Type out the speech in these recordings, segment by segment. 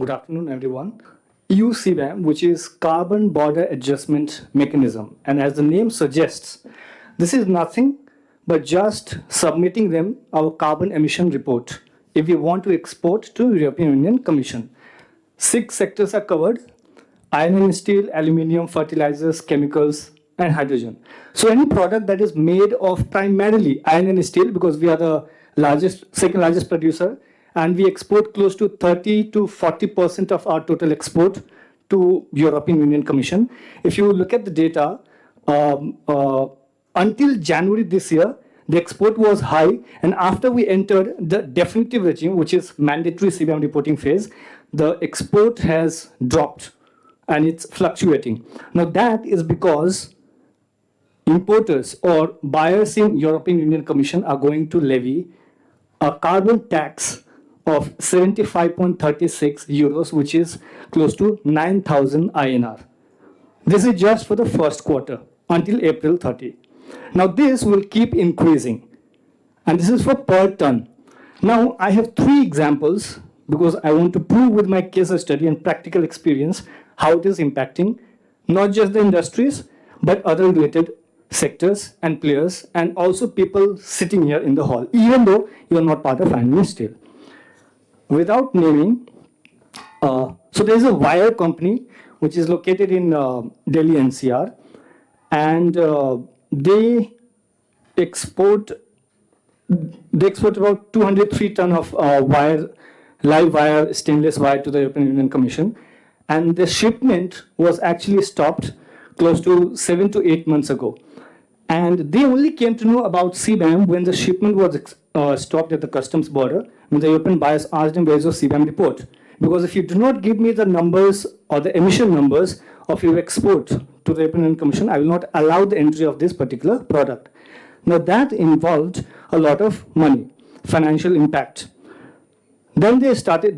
Good afternoon, everyone. EU CBAM, which is Carbon Border Adjustment Mechanism, and as the name suggests, this is nothing but just submitting them our carbon emission report if we want to export to European Union Commission. 6 sectors are covered: iron and steel, aluminium, fertilizers, chemicals, and hydrogen. So any product that is made of primarily iron and steel, because we are the second largest producer, and we export close to 30 to 40% of our total export to European Union Commission. If you look at the data, until January this year, the export was high, and after we entered the definitive regime, which is mandatory CBAM reporting phase, the export has dropped and it's fluctuating. Now that is because importers or buyers in European Union Commission are going to levy a carbon tax of 75.36 euros, which is close to 9,000 INR. This is just for the first quarter until April 30. Now this will keep increasing, and this is for per ton. Now I have 3 examples because I want to prove with my case study and practical experience how it is impacting not just the industries but other related sectors and players, and also people sitting here in the hall, even though you are not part of iron and steel. Without naming, so there is a wire company which is located in Delhi NCR, and they export about 203 ton of live wire, stainless wire to the European Union Commission, and the shipment was actually stopped close to 7 to 8 months ago. And they only came to know about CBAM when the shipment was stopped at the customs border, when the European buyers asked them, where's your CBAM report? Because if you do not give me the numbers or the emission numbers of your export to the European Union Commission, I will not allow the entry of this particular product. Now that involved a lot of money, financial impact. Then they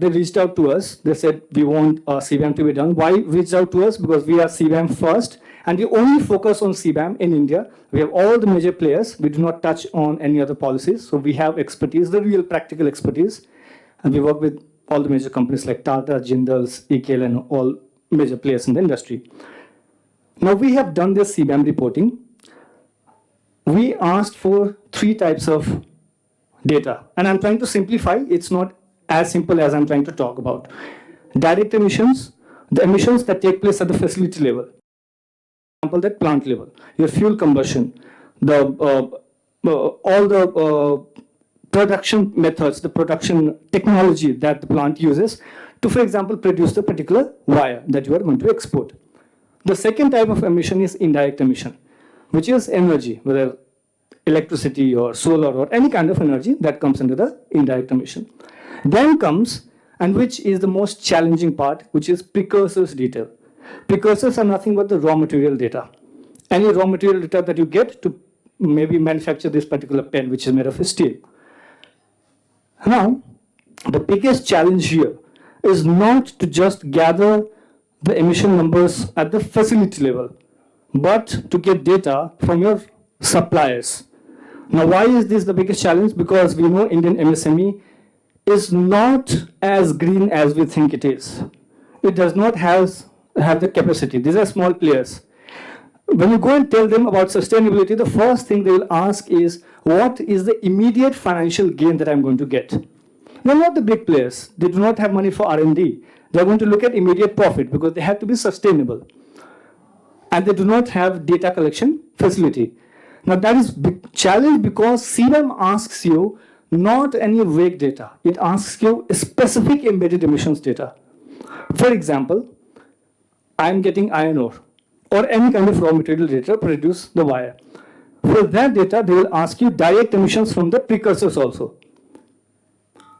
reached out to us. They said, we want CBAM to be done. Why reached out to us? Because we are CBAM first, and we only focus on CBAM in India. We have all the major players. We do not touch on any other policies. So we have expertise, the real practical expertise. And we work with all the major companies like Tata, Jindal's, EKL, and all major players in the industry. Now we have done this CBAM reporting. We asked for 3 types of data. And I'm trying to simplify. It's not as simple as I'm trying to talk about. Direct emissions, the emissions that take place at the facility level. For example, that plant level, your fuel combustion, all the production methods, the production technology that the plant uses to, for example, produce the particular wire that you are going to export. The second type of emission is indirect emission, which is energy, whether electricity or solar or any kind of energy that comes under the indirect emission. Then comes, and which is the most challenging part, which is precursors detail. Precursors are nothing but the raw material data. Any raw material data that you get to maybe manufacture this particular pen, which is made of steel. Now, the biggest challenge here is not to just gather the emission numbers at the facility level, but to get data from your suppliers. Now, why is this the biggest challenge? Because we know Indian MSME is not as green as we think it is. It does not have the capacity. These are small players. When you go and tell them about sustainability, the first thing they will ask is, what is the immediate financial gain that I'm going to get? They're not the big players. They do not have money for R&D. They're going to look at immediate profit because they have to be sustainable. And they do not have data collection facility. Now that is a big challenge because CBAM asks you not any vague data. It asks you specific embedded emissions data. For example, I'm getting iron ore or any kind of raw material data to produce the wire. For that data, they will ask you direct emissions from the precursors also.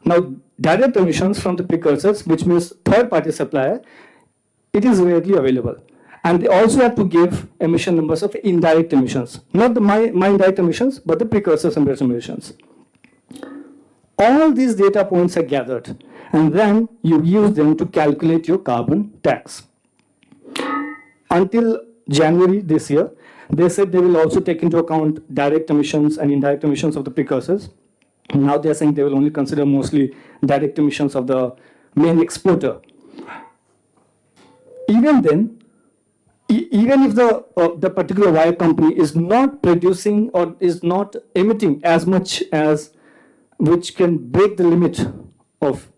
Now, direct emissions from the precursors, which means third-party supplier, it is rarely available. And they also have to give emission numbers of indirect emissions. Not my indirect emissions, but the precursors emissions. All these data points are gathered, and then you use them to calculate your carbon tax. Until January this year, they said they will also take into account direct emissions and indirect emissions of the precursors. Now they're saying they will only consider mostly direct emissions of the main exporter. Even then, even if the particular wire company is not producing or is not emitting as much as which can break the limit of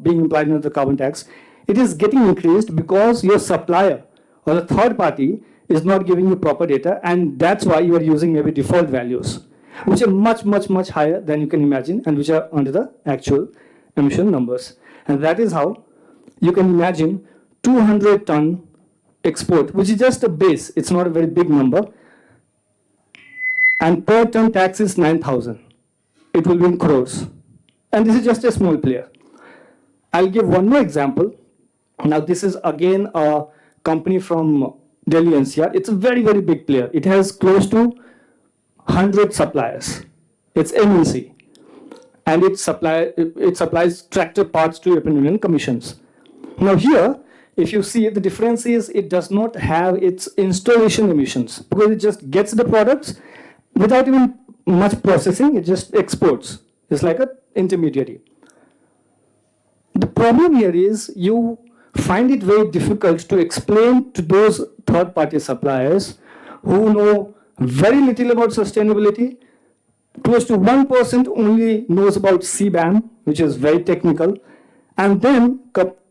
being implied under the carbon tax, it is getting increased because your supplier or the third party is not giving you proper data, and that's why you are using maybe default values, which are much, much, much higher than you can imagine and which are under the actual emission numbers. And that is how you can imagine 200-ton export, which is just a base, it's not a very big number, and per ton tax is 9,000. It will be in crores. And this is just a small player. I'll give one more example. Now, this is again a company from Delhi NCR. It's a very, very big player. It has close to 100 suppliers. It's MNC. And it supplies tractor parts to European Union commissions. Now here, if you see, the difference is it does not have its installation emissions because it just gets the products without even much processing, it just exports. It's like an intermediary. The problem here is you find it very difficult to explain to those third-party suppliers who know very little about sustainability. Close to 1% only knows about CBAM, which is very technical. And then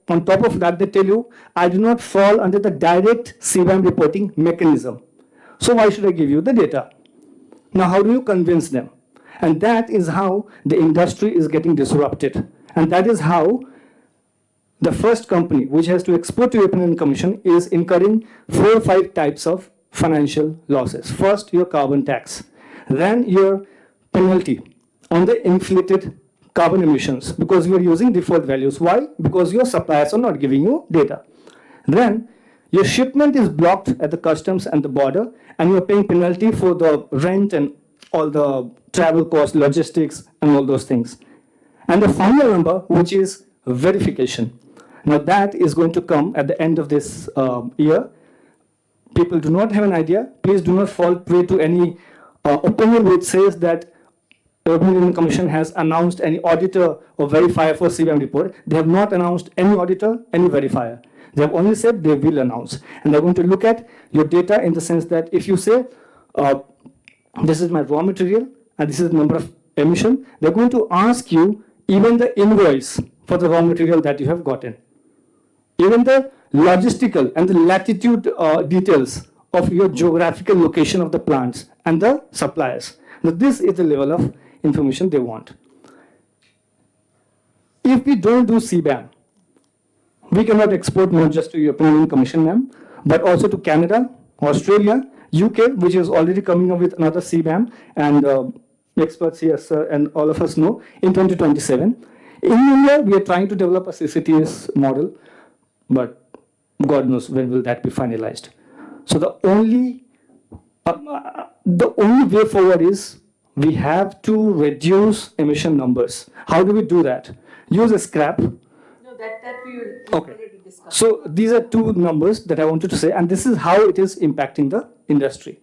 on top of that, they tell you, I do not fall under the direct CBAM reporting mechanism. So why should I give you the data? Now, how do you convince them? And that is how the industry is getting disrupted. And that is how the first company which has to export to European Union Commission is incurring 4 or 5 types of financial losses. First, your carbon tax. Then your penalty on the inflated carbon emissions because you are using default values. Why? Because your suppliers are not giving you data. Then your shipment is blocked at the customs and the border, and you are paying penalty for the rent and all the travel costs, logistics, and all those things. And the final number, which is verification. Now that is going to come at the end of this year. People do not have an idea. Please do not fall prey to any opinion which says that the European Union Commission has announced any auditor or verifier for CBAM report. They have not announced any auditor, any verifier. They have only said they will announce. And they're going to look at your data in the sense that if you say, this is my raw material, and this is the number of emission, they're going to ask you even the invoice for the raw material that you have gotten. Even the logistical and the latitude details of your geographical location of the plants and the suppliers. Now, this is the level of information they want. If we don't do CBAM, we cannot export not just to European Union Commission, ma'am, but also to Canada, Australia, UK, which is already coming up with another CBAM, and experts here, sir, and all of us know, in 2027. In India, we are trying to develop a CCTS model, but God knows when will that be finalized. So the only way forward is we have to reduce emission numbers. How do we do that? Use a scrap. No, that we will already discuss. So these are 2 numbers that I wanted to say, and this is how it is impacting the industry.